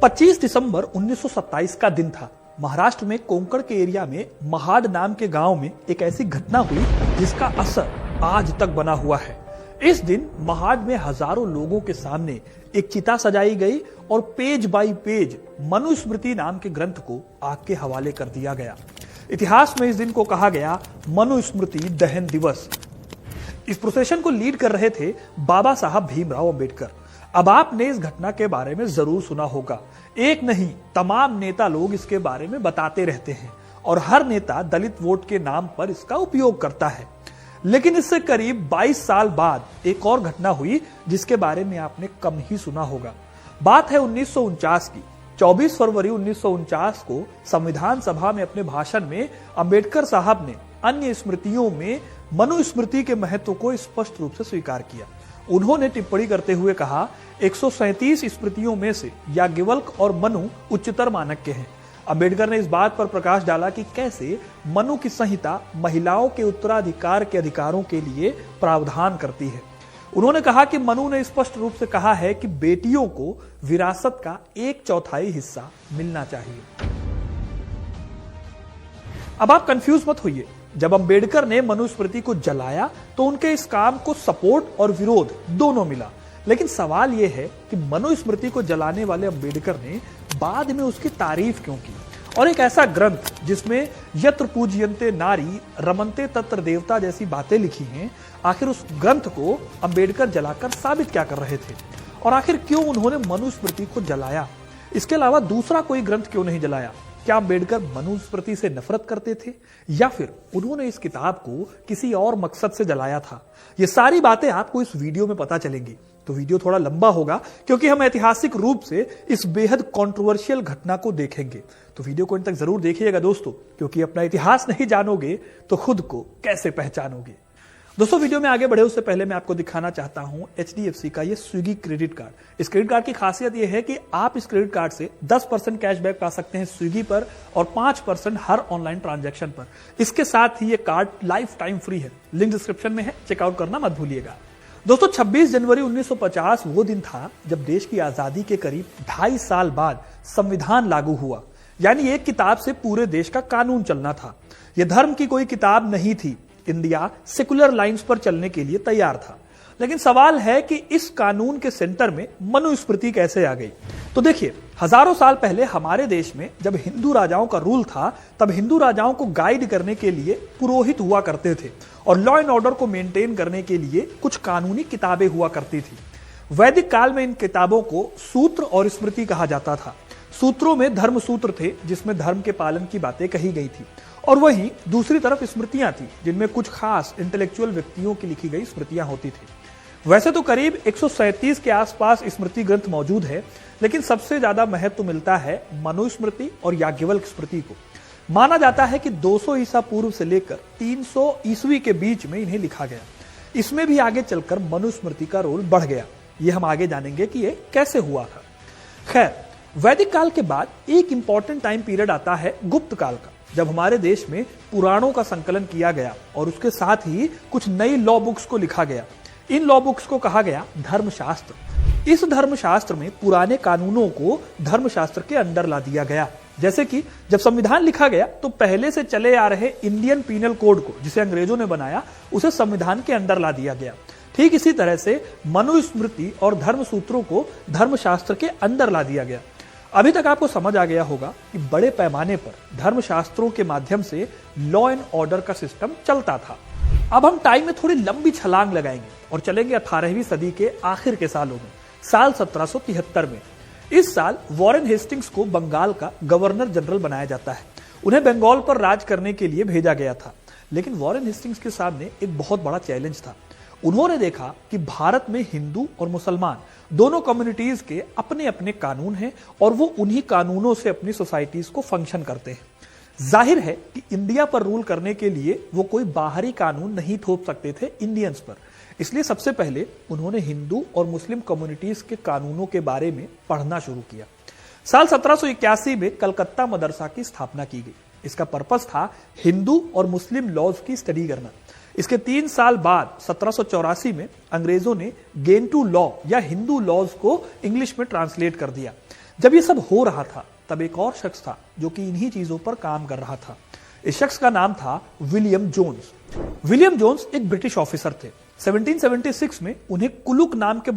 25 दिसंबर 1927 का दिन था। महाराष्ट्र में कोंकण के एरिया में महाड नाम के गांव में एक ऐसी घटना हुई जिसका असर आज तक बना हुआ है। इस दिन महाड में हजारों लोगों के सामने एक चिता सजाई गई और पेज बाई पेज मनुस्मृति नाम के ग्रंथ को आग के हवाले कर दिया गया। इतिहास में इस दिन को कहा गया मनुस्मृति दहन दिवस। इस प्रोसेशन को लीड कर रहे थे बाबा साहब भीमराव अंबेडकर। अब आपने इस घटना के बारे में जरूर सुना होगा। एक नहीं, तमाम नेता लोग इसके बारे में बताते रहते हैं और हर नेता दलित वोट के नाम पर इसका उपयोग करता है। लेकिन इससे करीब 22 साल बाद एक और घटना हुई जिसके बारे में आपने कम ही सुना होगा। बात है 1949 की। 24 फरवरी 1949 को संविधान सभा में अपने भाषण में अंबेडकर साहब ने अन्य स्मृतियों में मनुस्मृति के महत्व को स्पष्ट रूप से स्वीकार किया। उन्होंने टिप्पणी करते हुए कहा, 137 स्मृतियों में से याज्ञवल्क और मनु उच्चतर मानक के हैं। अंबेडकर ने इस बात पर प्रकाश डाला कि कैसे मनु की संहिता महिलाओं के उत्तराधिकार के अधिकारों के लिए प्रावधान करती है। उन्होंने कहा कि मनु ने स्पष्ट रूप से कहा है कि बेटियों को विरासत का 1/4 हिस्सा मिलना चाहिए। अब आप कंफ्यूज मत होइए। जब अंबेडकर ने मनुस्मृति को जलाया तो उनके इस काम को सपोर्ट और विरोध दोनों मिला। लेकिन सवाल यह है कि मनुस्मृति को जलाने वाले अंबेडकर ने बाद में उसकी तारीफ क्यों की? और एक ऐसा ग्रंथ जिसमें यत्र पूज्यन्ते नारी रमन्ते तत्र देवता जैसी बातें लिखी हैं, आखिर उस ग्रंथ को अंबेडकर जलाकर साबित क्या कर रहे थे? और आखिर क्यों उन्होंने मनुस्मृति को जलाया? इसके अलावा दूसरा कोई ग्रंथ क्यों नहीं जलाया? क्या अंबेडकर मनुस्मृति से नफरत करते थे या फिर उन्होंने इस किताब को किसी और मकसद से जलाया था? ये सारी बातें आपको इस वीडियो में पता चलेंगी। तो वीडियो थोड़ा लंबा होगा क्योंकि हम ऐतिहासिक रूप से इस बेहद कंट्रोवर्शियल घटना को देखेंगे। तो वीडियो को अंत तक जरूर देखिएगा दोस्तों, क्योंकि अपना इतिहास नहीं जानोगे तो खुद को कैसे पहचानोगे। दोस्तों, वीडियो में आगे बढ़े उससे पहले मैं आपको दिखाना चाहता हूं HDFC का ये स्विगी क्रेडिट कार्ड। इस क्रेडिट कार्ड की खासियत ये है कि आप इस क्रेडिट कार्ड से 10% कैशबैक पा सकते हैं स्विगी पर और 5% हर ऑनलाइन ट्रांजैक्शन पर। इसके साथ ही ये कार्ड लाइफ टाइम फ्री है। लिंक डिस्क्रिप्शन में है, चेकआउट करना मत भूलिएगा। दोस्तों, 26 जनवरी 1950 वो दिन था जब देश की आजादी के करीब 2.5 साल बाद संविधान लागू हुआ। यानी एक किताब से पूरे देश का कानून चलना था। यह धर्म की कोई किताब नहीं थी। इंडिया सेकुलर लाइंस पर चलने के लिए तैयार था। लेकिन सवाल है कि इस कानून के सेंटर में मनुस्मृति कैसे आ गई? तो देखिए, हजारों साल पहले हमारे देश में जब हिंदू राजाओं का रूल था, तब हिंदू राजाओं को गाइड करने के लिए पुरोहित हुआ करते थे और लॉ एंड ऑर्डर को मेंटेन करने के लिए कुछ कानूनी किताबें हुआ करती थी। वैदिक काल में इन किताबों को सूत्र और स्मृति कहा जाता था। सूत्रों में धर्म सूत्र थे जिसमें धर्म के पालन की बातें कही गई थी, और वहीं दूसरी तरफ स्मृतियां थी जिनमें कुछ खास इंटेलेक्चुअल व्यक्तियों की लिखी गई स्मृतियां होती थी। वैसे तो करीब 137 के आसपास स्मृति ग्रंथ मौजूद है, लेकिन सबसे ज्यादा महत्व मिलता है मनुस्मृति और याज्ञवल्क स्मृति को। माना जाता है कि 200 ईसा पूर्व से लेकर 300 ईस्वी के बीच में इन्हें लिखा गया। इसमें भी आगे चलकर मनुस्मृति का रोल बढ़ गया। ये हम आगे जानेंगे कि ये कैसे हुआ था। खैर, वैदिक काल के बाद एक इंपॉर्टेंट टाइम पीरियड आता है गुप्त काल का, जब हमारे देश में पुराणों का संकलन किया गया और उसके साथ ही कुछ नई लॉ बुक्स को लिखा गया। इन लॉ बुक्स को कहा गया धर्मशास्त्र। इस धर्मशास्त्र में पुराने कानूनों को धर्मशास्त्र के अंडर ला दिया गया। जैसे कि जब संविधान लिखा गया तो पहले से चले आ रहे इंडियन पीनल कोड को, जिसे अंग्रेजों ने बनाया, उसे संविधान के अंडर ला दिया गया। ठीक इसी तरह से मनुस्मृति और धर्म सूत्रों को धर्मशास्त्र के अंदर ला दिया गया। अभी तक आपको समझ आ गया होगा कि बड़े पैमाने पर धर्मशास्त्रों के माध्यम से लॉ एंड ऑर्डर का सिस्टम चलता था। अब हम टाइम में थोड़ी लंबी छलांग लगाएंगे और चलेंगे 18वीं सदी के आखिर के सालों में, साल 1773 में। इस साल वॉरेन हेस्टिंग्स को बंगाल का गवर्नर जनरल बनाया जाता है। उन्हें बंगाल पर राज करने के लिए भेजा गया था। लेकिन वॉरेन हेस्टिंग्स के सामने एक बहुत बड़ा चैलेंज था। उन्होंने देखा कि भारत में हिंदू और मुसलमान दोनों कम्युनिटीज के अपने अपने कानून हैं और वो उन्हीं कानूनों से अपनी सोसाइटीज को फंक्शन करते हैं। जाहिर है कि इंडिया पर रूल करने के लिए वो कोई बाहरी कानून नहीं थोप सकते थे इंडियंस पर। इसलिए सबसे पहले उन्होंने हिंदू और मुस्लिम कम्युनिटीज के कानूनों के बारे में पढ़ना शुरू किया। साल 1781 में कलकत्ता मदरसा की स्थापना की गई। इसका पर्पस था हिंदू और मुस्लिम लॉज की स्टडी करना। इसके 3 साल बाद 1784 में अंग्रेजों ने गेंटू लॉ या हिंदू लॉज को इंग्लिश में ट्रांसलेट कर दिया। जब ये सब हो रहा था तब एक और शख्स था जो कि इन्हीं चीजों पर काम कर रहा था। इस शख्स का नाम था विलियम जोन्स। विलियम जोन्स एक ब्रिटिश ऑफिसर थे। 1776 में उन्हें कुलुक नाम के